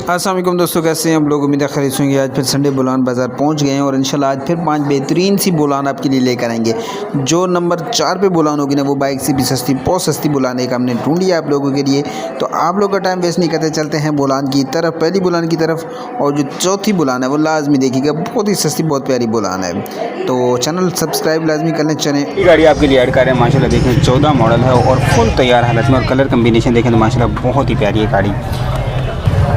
अस्सलाम वालेकुम दोस्तों, कैसे हैं आप लोग। उम्मीद है खैरियत से होंगे। आज फिर संडे बुलान बाज़ार पहुंच गए हैं और इंशाल्लाह आज फिर 5 बेहतरीन सी बुलान आपके लिए लेकर आएंगे। जो नंबर 4 पे बुलान होगी ना, वो बाइक से भी सस्ती, बहुत सस्ती बुलान एक हमने ढूंढी है आप लोगों के लिए। तो आप लोग का टाइम वेस्ट नहीं करते, चलते हैं बुलान की तरफ, पहली बुलान की तरफ। और जो चौथी बुलान है वो लाजमी देखिएगा, बहुत ही सस्ती, बहुत प्यारी बुलान है। तो चैनल सब्सक्राइब लाजमी कर लें। चलें, ये गाड़ी आपके लिए ऐड कर रहे हैं। माशाल्लाह देखें 14 मॉडल है और फुल तैयार हालत में, और कलर कम्बिनेशन देखें तो माशाल्लाह बहुत ही प्यारी है गाड़ी।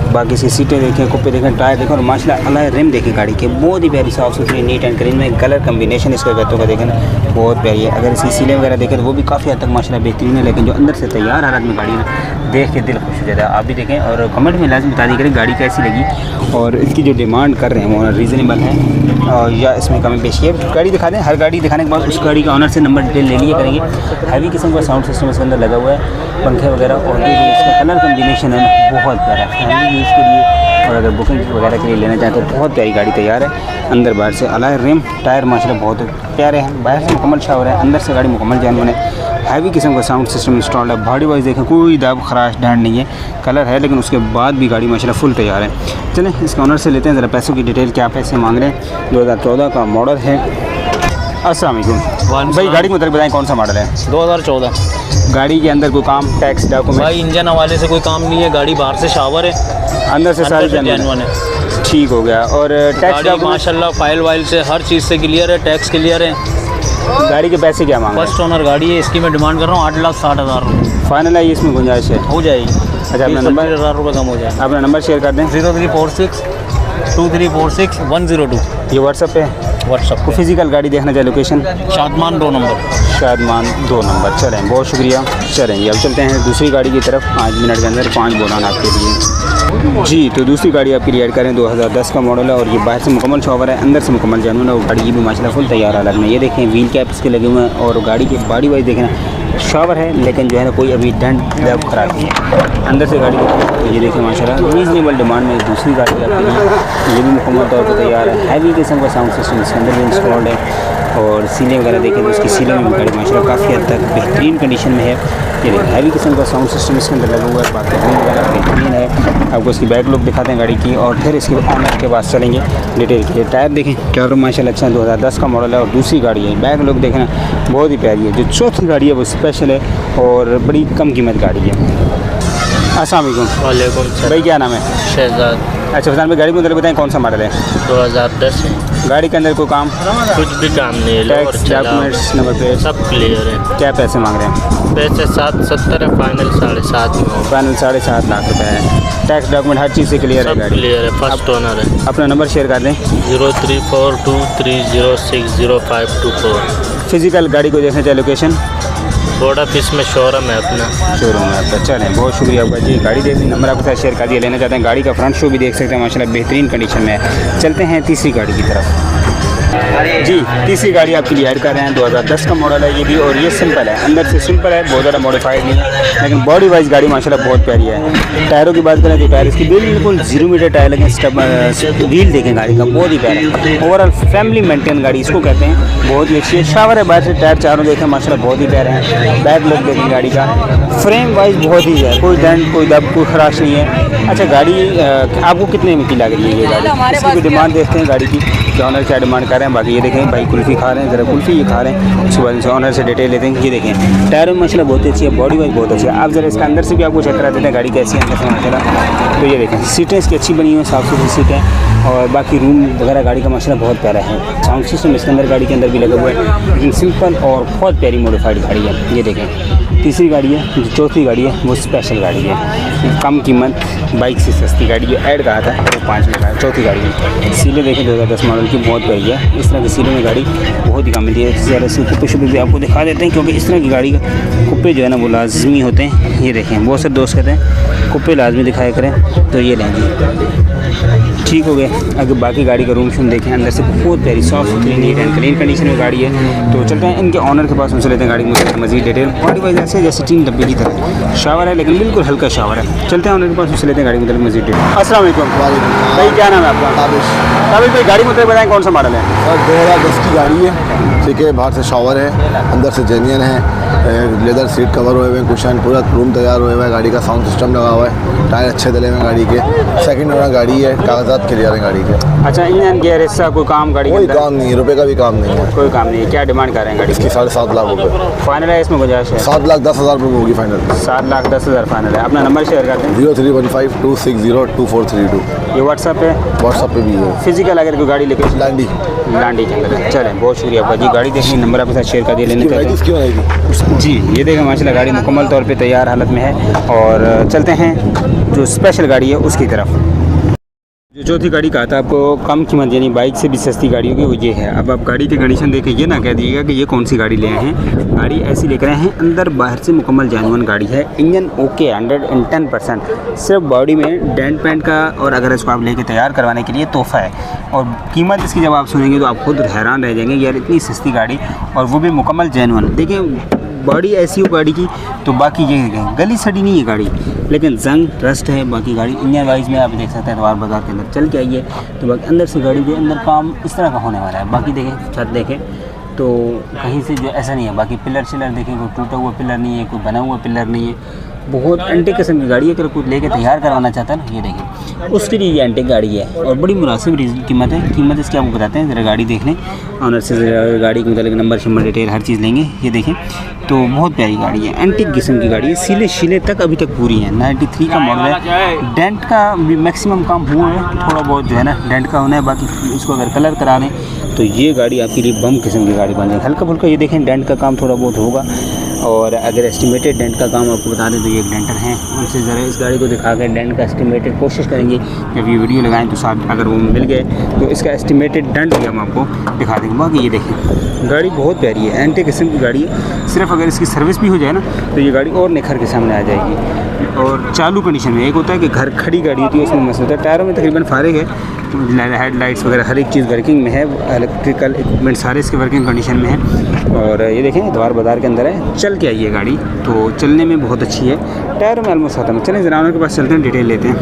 बाकी इसकी सीटें देखें, कुप्पे देखें, टायर देखें और माशाल्लाह अलग रिम देखें गाड़ी के, बहुत ही प्यारी साफ़ सुथरी नीट एंड क्लीन में। कलर कम्बिनेशन इसका गत्तों का देखें ना, बहुत प्यारी है। अगर इसकी सीलें वगैरह देखें तो वो भी काफ़ी हद तक माशाल्लाह बेहतरीन है, लेकिन जो अंदर से तैयार हालत में गाड़ी ना, देख के दिल खुश हो जाता है। आप भी देखें और कमेंट में लाजमी बता दी करें गाड़ी कैसी लगी, और इसकी जो डिमांड कर रहे हैं वो रीज़नेबल है और या इसमें कमी पेशी है। गाड़ी दिखा दें, हर गाड़ी दिखाने के बाद उस गाड़ी का ऑनर से नंबर डिटेल ले लिए करेंगे। हैवी किस्म का साउंड सिस्टम इसके अंदर लगा हुआ है, पंखे वगैरह, और इसका कलर कम्बिनेशन है ना बहुत प्यारा है फैमिली यूज़ के लिए। और अगर बुकिंग वगैरह के लिए लेना चाहते तो बहुत प्यारी गाड़ी तैयार है। अंदर बाहर से अलग रिम, टायर माशाल्लाह बहुत प्यारे हैं। बाहर से मुकम्मल शावर है, अंदर से गाड़ी मुकम्मल जानवर है। हैवी किस्म का साउंड सिस्टम इंस्टॉल्ड है। बॉडी वाइज देखें कोई दाब खराश डैंड नहीं है, कलर है, लेकिन उसके बाद भी गाड़ी माशाल्लाह फुल तैयार है। चलें इसके ऑनर से लेते हैं ज़रा पैसों की डिटेल, क्या पैसे मांग रहे हैं। 2014 का मॉडल है। अस्सलाम वालेकुम भाई, गाड़ी के मतलब बताएं कौन सा मॉडल है। 2014। गाड़ी के अंदर कोई काम, टैक्स, डॉक्यूमेंट? भाई इंजन हवाले से कोई काम नहीं है, गाड़ी बाहर से शावर है, अंदर से सारी जेन्युइन है। ठीक हो गया। और टैक्स गाड़ी माशाल्लाह फाइल वाइल से हर चीज़ से क्लियर है, टैक्स क्लियर है। गाड़ी के पैसे क्या मांग रहे हैं? फर्स्ट ओनर गाड़ी है, इसकी मैं डिमांड कर रहा हूँ 8,60,000 रुपये। फाइनल है, इसमें गुंजाइश है, हो जाएगी। अच्छा, अपना नंबर 10,000 रुपये कम हो जाए। अपना नंबर शेयर कर दें। 0346 2346 102। ये व्हाट्सअप पे व्हाट्सअप को फिजिकल गाड़ी देखना चाहे location Shadman 2 number. Shadman 2 number. चलें, बहुत शुक्रिया। चलेंगे अब चलते हैं दूसरी गाड़ी की तरफ। 5 मिनट के अंदर 5 बोलान आपके लिए जी। तो दूसरी गाड़ी आपके लिए ऐड करें, 2010 का मॉडल है और ये बाहर से मुकम्मल शॉवर है, अंदर से मुकम्मल जानवर है। और गाड़ी की भी माशाल्लाह फुल तैयार हालत में। ये देखें व्हील कैप इसके लगे हुए हैं, और गाड़ी की बॉडी वाइज देखें ना शॉवर है, लेकिन जो है ना कोई अभी डेंट दब खराब नहीं है। अंदर से गाड़ी तो ये देखें माशाल्लाह रीजनेबल डिमांड में दूसरी गाड़ी आपके लिए, ये भी मुकम्मल तौर पर तैयार है। हैवी किस्म का साउंड सिस्टम इसके अंदर भी इंस्टॉल्ड है। और सीलें वगैरह देखें तो इसकी सीलें में गाड़ी माशाल्लाह काफ़ी हद तक बेहतरीन कंडीशन में है। ये देखिए हैवी किस्म का साउंड सिस्टम इसके अंदर लगा हुआ है, बाकी वगैरह बेहतरीन है। आपको इसकी बैक लुक दिखाते हैं गाड़ी की, और फिर इसके ऑनर के पास चलेंगे डिटेल के। टायर देखें, टायर माशाल्लाह अच्छा है, 2010 का मॉडल है और दूसरी गाड़ी है। बैक लुक देखें ना बहुत ही प्यारी है। जो चौथी गाड़ी है वो स्पेशल है और बड़ी कम कीमत गाड़ी है। अस्सलाम वालेकुम भाई, क्या नाम है? शहजाद। अच्छा फैजान भाई, गाड़ी को बताएं कौन सा मॉडल है? 2010। गाड़ी के अंदर कोई काम, कुछ भी काम नहीं है, टैक्स, डॉक्यूमेंट्स, नंबर प्लेट सब क्लियर है। क्या पैसे मांग रहे हैं? पैसे 770 है, फाइनल 7.5 में। फाइनल 7.5 लाख रुपए है। टैक्स डॉक्यूमेंट हर चीज़ से क्लियर है गाड़ी? क्लियर है, फर्स्ट ओनर है। अपना नंबर शेयर कर दें। 0342306524। फिजिकल गाड़ी को देखना चाहिए लोकेशन बोर्ड ऑफिस में शोरूम है अपना। शोरूम है आपका। चलें, बहुत शुक्रिया आपका जी। गाड़ी देख नंबर आपके साथ शेयर कर दिया। लेना चाहते हैं गाड़ी का फ्रंट शो भी देख सकते हैं, माशाल्लाह बेहतरीन कंडीशन में है। चलते हैं तीसरी गाड़ी की तरफ जी। तीसरी गाड़ी आपके लिए ऐड कर रहे हैं, 2010 का मॉडल है ये भी, और ये सिंपल है, अंदर से सिंपल है, बहुत ज़्यादा मॉडिफाइड नहीं है, लेकिन बॉडी वाइज गाड़ी माशाल्लाह बहुत प्यारी है। टायरों की बात करें तो टायर इसकी बिल्कुल 0 मीटर टायर लगे। व्हील देखें गाड़ी का बहुत ही प्यारा है। ओवरऑल फैमिली मेंटेन गाड़ी इसको कहते हैं, बहुत ही अच्छी है। शावर है, बाहर से टायर चारों देखें माशाल्लाह बहुत ही प्यारे हैं। बैक लुक देखें गाड़ी का, फ्रेम वाइज बहुत ही है, कोई डेंट, कोई दब, कोई खराश नहीं है। अच्छा, गाड़ी आपको कितने में की लग रही है ये गाड़ी? इसकी भी डिमांड देखते हैं गाड़ी की, कि ऑनर क्या डिमांड कर रहे हैं। बाकी ये देखें भाई कुल्फ़ी खा रहे हैं, ज़रा कुल्फ़ी ये खा रहे हैं, उसके बाद इनसे ऑनर से डिटेल लेते हैं। ये देखें टायर में माशाल्लाह बहुत अच्छी है, बॉडी वाइज बहुत अच्छी है। आप ज़रा इसका अंदर से भी आपको चेक करा देते हैं गाड़ी कैसी है अंदर से माशाल्लाह। तो ये देखें सीटें इसकी अच्छी बनी हुई हैं, साफ़ सुथरी सीटें, और बाकी रूम वगैरह गाड़ी का माशाल्लाह बहुत प्यारा है। साउंड सिस्टम इसके अंदर गाड़ी के अंदर भी लगा हुआ है, लेकिन सिंपल और बहुत प्यारी मॉडिफाइड गाड़ी है। ये देखें तीसरी गाड़ी है, जो चौथी गाड़ी है वो स्पेशल गाड़ी है, कम कीमत, बाइक से सस्ती गाड़ी। जो ऐड कहा था वो 5 में है, चौथी गाड़ी है। सीलें देखें 2010 मॉडल की बहुत प्यारी है। इस तरह की सीलों में गाड़ी बहुत ही कम मिलती है। ज़रा से कुप्पे शुप्पे भी आपको दिखा देते हैं, क्योंकि इस तरह की गाड़ी का कुप्पे जो है ना वो लाजमी होते हैं। ये देखें बहुत से दोस्त कहते हैं कुप्पे लाजमी दिखाया करें, तो ये लेंगे। ठीक हो गया। अगर बाकी गाड़ी का रूम शूम देखें, अंदर से बहुत प्यारी सॉफ्ट सुथरी नीट एंड क्लीन कंडीशन में गाड़ी है। तो चलते हैं इनके ऑनर के पास, उनसे लेते हैं गाड़ी में मज़ीद डिटेल। बॉडी वाइज ऐसे जैसे 3 डब्बे की तरह शावर है, लेकिन बिल्कुल हल्का शावर है। चलते हैं ऑनर के पास, उनसे लेते हैं गाड़ी में मज़ीद डिटेल। अस्सलाम वालेकुम भाई, क्या नाम है आपका? ताबिश भाई, गाड़ी मतलब बताएं कौन सा मॉडल है? सर 2010 की गाड़ी है, ठीक है। बाहर से शावर है, अंदर से जेन्युइन है, लेदर सीट कवर हुए हुए हैं, कुशन, पूरा रूम तैयार हुआ है, गाड़ी का साउंड सिस्टम लगा हुआ है, टायर अच्छे डले में गाड़ी के, सेकंड ओनर गाड़ी है, कागजात क्लियर है गाड़ी के। अच्छा, इंजन गियर हिस्सा कोई काम गाड़ी के कोई अंदर? काम नहीं है, रुपये का भी काम नहीं है। कोई काम नहीं है। क्या डिमांड कर रहे हैं गाड़ी की? इसकी 7.5 लाख रुपये। फाइनल है इसमें गुंजाइश है? 7,10,000 रुपये होगी फाइनल। 7,10,000 फाइनल है। अपना नंबर शेयर करते हैं। 031526024432। ये व्हाट्सएप पे, व्हाट्सअप पे भी है। फिजिकल अगर कोई गाड़ी लेके लांडी लांडी के अंदर है। चलें, बहुत शुक्रिया आपका जी। गाड़ी देखनी, नंबर आपके साथ शेयर कर दिया, लेने का इसकी बनाएगी जी। ये देखें माशाल्लाह गाड़ी मुकम्मल तौर पे तैयार हालत में है। और चलते हैं जो स्पेशल गाड़ी है उसकी तरफ। जो चौथी गाड़ी कहा था आपको कम कीमत यानी बाइक से भी सस्ती गाड़ी होगी, वो ये है। अब आप गाड़ी की कंडीशन देखें, ये ना कह दीजिएगा कि ये कौन सी गाड़ी ले आए हैं। गाड़ी ऐसी लेकर आए हैं, अंदर बाहर से मुकम्मल जेन्युइन गाड़ी है। Engine okay 110%। सिर्फ बॉडी में डेंट पेंट का, और अगर इसको आप लेके तैयार करवाने के लिए तोहफ़ा है। और कीमत इसकी जब आप सुनेंगे तो आप खुद हैरान रह जाएंगे, यार इतनी सस्ती गाड़ी और वो भी मुकम्मल जेन्युइन। देखिए बॉडी ऐसी हो गाड़ी की, तो बाकी ये गली सड़ी नहीं है गाड़ी, लेकिन जंग रस्ट है। बाकी गाड़ी इंजन वाइज में आप देख सकते हैं, द्वार बाजार के अंदर चल के आइए तो बाकी अंदर से गाड़ी के अंदर काम इस तरह का होने वाला है। बाकी देखें छत देखें तो कहीं से जो ऐसा नहीं है। बाकी पिलर शिलर देखें, कोई टूटा हुआ पिलर नहीं है, कोई बना हुआ पिलर नहीं है। बहुत एंटीक किस्म की गाड़ी है। अगर कोई लेके तैयार करवाना चाहता है ना, ये देखिए उसके लिए ये एंटीक गाड़ी है और बड़ी मुनासिब कीमत है। कीमत इसकी आपको बताते हैं, ज़रा गाड़ी देख लें, ऑनर से गाड़ी के मतलब नंबर शंबर डिटेल हर चीज़ लेंगे। ये देखें तो बहुत प्यारी गाड़ी है, एंटीक किस्म की गाड़ी है। सीले शीले तक अभी तक पूरी हैं। 93 का मॉडल है। डेंट का भी मैक्सिमम काम हुआ है, थोड़ा बहुत जो है ना डेंट का होना है। बाकी इसको अगर कलर करा लें तो ये गाड़ी आपके लिए बम किस्म की गाड़ी बन जाएगी। हल्का फुल्का ये देखें डेंट का काम थोड़ा बहुत होगा। और अगर एस्टिमेटेड डेंट का काम आपको बता दें तो ये एक डेंटर हैं, उनसे ज़रा इस गाड़ी को दिखा कर डेंट का एस्टिमेटेड कोशिश करेंगे। जब ये वीडियो लगाएं तो साथ अगर वो मिल गए तो इसका एस्टिमेटेड डेंट भी हम आपको दिखा देंगे। बाकी ये देखें गाड़ी बहुत प्यारी है, एंटी किस्म की गाड़ी है। सिर्फ अगर इसकी सर्विस भी हो जाए ना तो ये गाड़ी और निखर के सामने आ जाएगी। और चालू कंडीशन में एक होता है कि घर खड़ी गाड़ी होती है, उसमें मसला होता है। टायरों में तकरीबन फारिग है, हेडलाइट्स वगैरह हर एक चीज़ वर्किंग में है। इलेक्ट्रिकल इक्विपमेंट सारे इसके वर्किंग कंडीशन में है। और ये देखें द्वार बाजार के अंदर है, चल के आई है गाड़ी, तो चलने में बहुत अच्छी है। टायरों में ऑलमोस्ट आता है। चलें ज़रा उनके पास चलते हैं, डिटेल लेते हैं।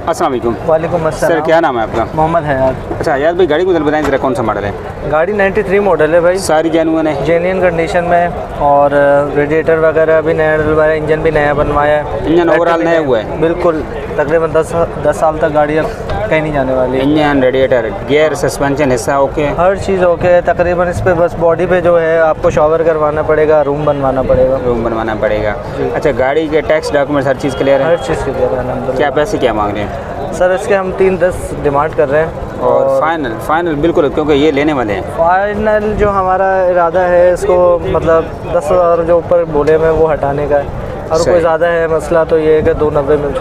अस्सलाम वालेकुम। वालेकुम अस्सलाम। सर क्या नाम है आपका? मोहम्मद हयात। अच्छा यार भाई, गाड़ी को जरा बताएं ज़रा कौन सा मॉडल है? गाड़ी 93 मॉडल है भाई, सारी जेन्युइन है, जेन्युइन कंडीशन में है। और रेडिएटर वगैरह भी नया डलवाया है, इंजन भी नया बनवाया है। इंजन ओवरऑल नया हुआ है बिल्कुल, तकरीबन 10 साल तक गाड़ी अब कहीं नहीं जाने वाली है। इंजन, रेडिएटर, गियर, सस्पेंशन हिस्सा ओके, हर चीज़ ओके है तकरीबन। इस पे बस बॉडी पे जो है आपको शॉवर करवाना पड़ेगा, रूम बनवाना पड़ेगा। रूम बनवाना पड़ेगा। अच्छा, गाड़ी के टैक्स डॉक्यूमेंट्स हर चीज़ क्लियर है? हर चीज़ क्लियर है। क्या पैसे क्या मांग रहे हैं सर इसके हम 310 डिमांड कर रहे हैं। और फाइनल बिल्कुल, क्योंकि ये लेने वाले हैं। फाइनल जो हमारा इरादा है इसको मतलब 10,000 जो ऊपर बोले में वो हटाने का है। और सही। कोई ज़्यादा है मसला तो ये है कि 290 में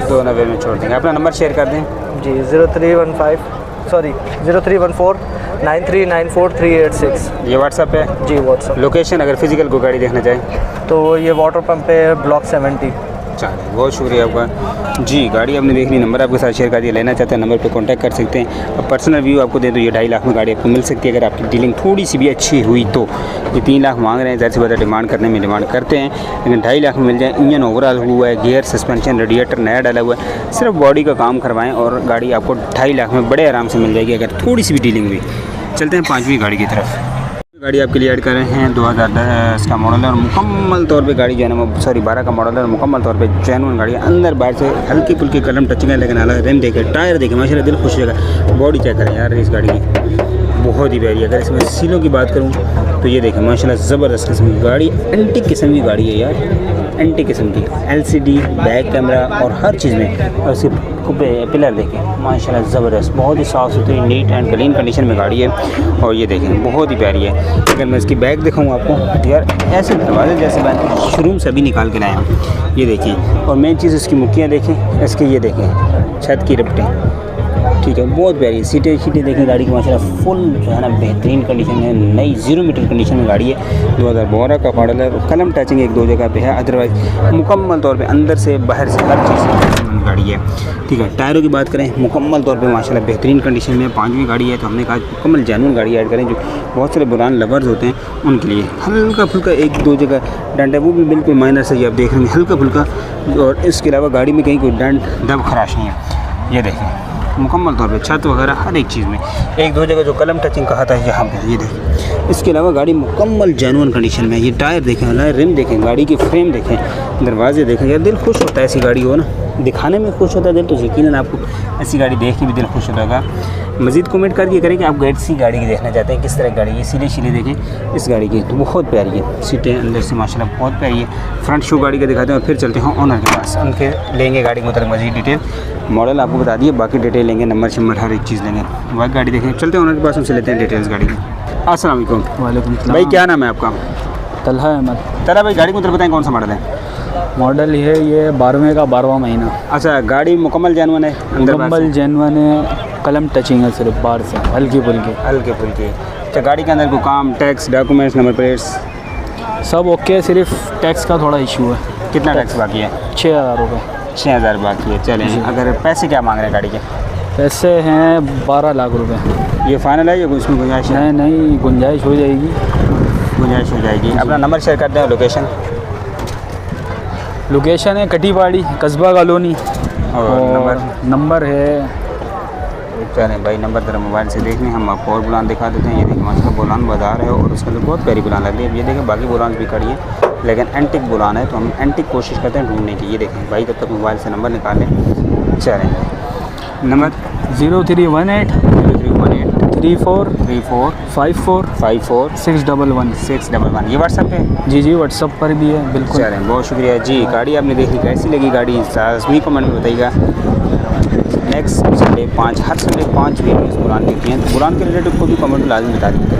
290 में छोड़ देंगे। अपना नंबर शेयर कर दें जी। 0314 9394 386। ये व्हाट्सअप है जी व्हाट्सअप। लोकेशन अगर फिजिकल को गाड़ी देखना चाहें तो ये वाटर पंप पे है, ब्लॉक 70। चलिए बहुत शुक्रिया आपका जी। गाड़ी आपने देख ली, नंबर आपके साथ शेयर कर दिया। लेना चाहते हैं नंबर पे कांटेक्ट कर सकते हैं। अब पर्सनल व्यू आपको दें तो ये 2.5 लाख में गाड़ी आपको मिल सकती है, अगर आपकी डीलिंग थोड़ी सी भी अच्छी हुई तो। ये 3 लाख मांग रहे हैं, ज़्यादा से ज़्यादा डिमांड करने में डिमांड करते हैं, लेकिन 2.5 लाख में मिल जाए। इंजन ओवरऑल हुआ है, गियर, सस्पेंशन, रेडिएटर नया डाला हुआ है। सिर्फ बॉडी का काम करवाएँ और गाड़ी आपको 2.5 लाख में बड़े आराम से मिल जाएगी, अगर थोड़ी सी भी डीलिंग हुई। चलते हैं 5वीं गाड़ी की तरफ। गाड़ी आपके लिए ऐड कर रहे हैं 2010 का मॉडल है और मुकम्मल तौर पे गाड़ी जो है ना वो 12 का मॉडल है और मुकम्मल तौर पे जेन्युइन गाड़ी है। अंदर बाहर से हल्की फुल्की कलम टचिंग है, लेकिन अलग रेम देखे, टायर देखे, माशाल्लाह दिल खुश हो जाएगा। बॉडी चेक करें यार इस गाड़ी की, बहुत ही प्यारी है। अगर इसमें सीलों की बात करूँ तो ये देखें माशाल्लाह ज़बरदस्त किस्म की गाड़ी, एंटीक किस्म की गाड़ी है यार, एंटीक किस्म की। LCD, बैक कैमरा और हर चीज़ में। और इसके पिलर देखें माशाल्लाह ज़बरदस्त, बहुत ही साफ़ सुथरी नीट एंड क्लीन कंडीशन में गाड़ी है। और ये देखें बहुत ही प्यारी है। अगर मैं इसकी बैग दिखाऊँ आपको यार, ऐसे दरवाजे जैसे मैं शोरूम से अभी निकाल के लाया हूँ, ये देखिए। और मेन चीज़ इसकी मुक्कियाँ देखें, इसके ये देखें छत की रपटें, ठीक है, बहुत प्यारी। सीटें देखें गाड़ी की माशाल्लाह फुल जो है ना बेहतरीन कंडीशन में, नई 0 मीटर कंडीशन में गाड़ी है। 2012 का मॉडल है। कलम टचिंग 1-2 जगह पे है, अदरवाइज मुकम्मल तौर पे अंदर से बाहर से हर चीज़ से गाड़ी है, ठीक है। टायरों की बात करें मुकम्मल तौर पे माशाल्लाह बेहतरीन कंडीशन में। 5वीं गाड़ी है तो हमने कहा मुकम्मल जेन्युइन गाड़ी ऐड करें, जो बहुत सारे बुरान लवर्स होते हैं उनके लिए। हल्का फुल्का 1-2 जगह डंट है, वो भी बिल्कुल माइनर से ही आप देख रहे हैं, हल्का फुल्का। और इसके अलावा गाड़ी में कहीं कोई डंट दब खराश नहीं है। ये देखें मुकम्मल तौर पे छत वगैरह हर एक चीज़ में, एक दो जगह जो कलम टचिंग कहा था यहाँ पे, ये देखें। इसके अलावा गाड़ी मुकम्मल जेन्युइन कंडीशन में है। ये टायर देखें, रिम देखें, गाड़ी की फ्रेम देखें, दरवाजे देखें। यार दिल खुश होता है ऐसी गाड़ी हो ना, दिखाने में खुश होता है दिल, तो यकीनन आपको ऐसी गाड़ी देख के भी दिल खुश होता होगा। मज़ीद कमेंट करके करें कि आप ऐसी गाड़ी की देखना चाहते हैं, किस तरह की गाड़ी है। सीले शीले देखें इस गाड़ी की, तो बहुत प्यारी है। सीटें अंदर से माशाल्लाह बहुत प्यारी है। फ्रंट शो गाड़ी का दिखाते हैं और फिर चलते हैं ओनर के पास, उनके लेंगे गाड़ी के मतलब मज़ीद डिटेल। मॉडल आपको बता दिए, बाकी डिटेल लेंगे, नंबर शंबर हर एक चीज़ लेंगे। बाकी गाड़ी देखें, चलते हैं ओनर के पास, उनसे लेते हैं डिटेल्स गाड़ी की। अस्सलाम वालेकुम। वालेकुम सलाम। भाई क्या नाम है आपका? तलहा अहमद। तला भाई गाड़ी को उधर बताएं कौन सा मॉडल है? मॉडल है ये 12वें का 12वां महीना। अच्छा गाड़ी मुकम्मल जेन्युइन है, अंदर बाहर से? मुकम्मल जेन्युइन है, कलम टचिंग है सिर्फ बाहर से, हल्की फुल्की। हल्के फुल्के। अच्छा गाड़ी के अंदर कोई काम, टैक्स, डॉक्यूमेंट्स, नंबर प्लेट्स सब ओके, सिर्फ टैक्स का थोड़ा इशू है। कितना टैक्स बाकी है? 6000 रुपये। 6000 बाकी है। चलें, अगर पैसे क्या मांग रहे हैं गाड़ी के? पैसे हैं 12 लाख रुपए। ये फाइनल है या उसमें गुंजाइश है? नहीं गुंजाइश हो जाएगी। गुंजाइश हो जाएगी। अपना नंबर शेयर कर दें, लोकेशन है कटीबाड़ी, कस्बा कॉलोनी, और नंबर है। चलें भाई, नंबर ज़रा मोबाइल से देख लें, हम आपको और बुलान दिखा देते हैं। ये देखिए माशाल्लाह बुलान बाज़ार है और उसके अंदर बहुत प्यारी बुलान लग रही है। ये देखें बाकी बुलान भी खड़ी है, लेकिन एंटिक बुलान है, तो हम एंटिक कोशिश करते हैं ढूंढने की। ये देखें भाई, तब तक मोबाइल से नंबर निकाल लें। चलें नंबर 0318 34 54 611। ये व्हाट्सएप पे? जी व्हाट्सएप पर भी है बिल्कुल। चलें बहुत शुक्रिया जी। गाड़ी आपने देखी, कैसी लगी गाड़ी लाजमी कमेंट में बताइएगा। नेक्स्ट संडे 5, हर संडे 5 वीडियोज़ बुलान की होती हैं, तो बुलान के रिलेटेड को भी कमेंट लाजमी बता दीजिए।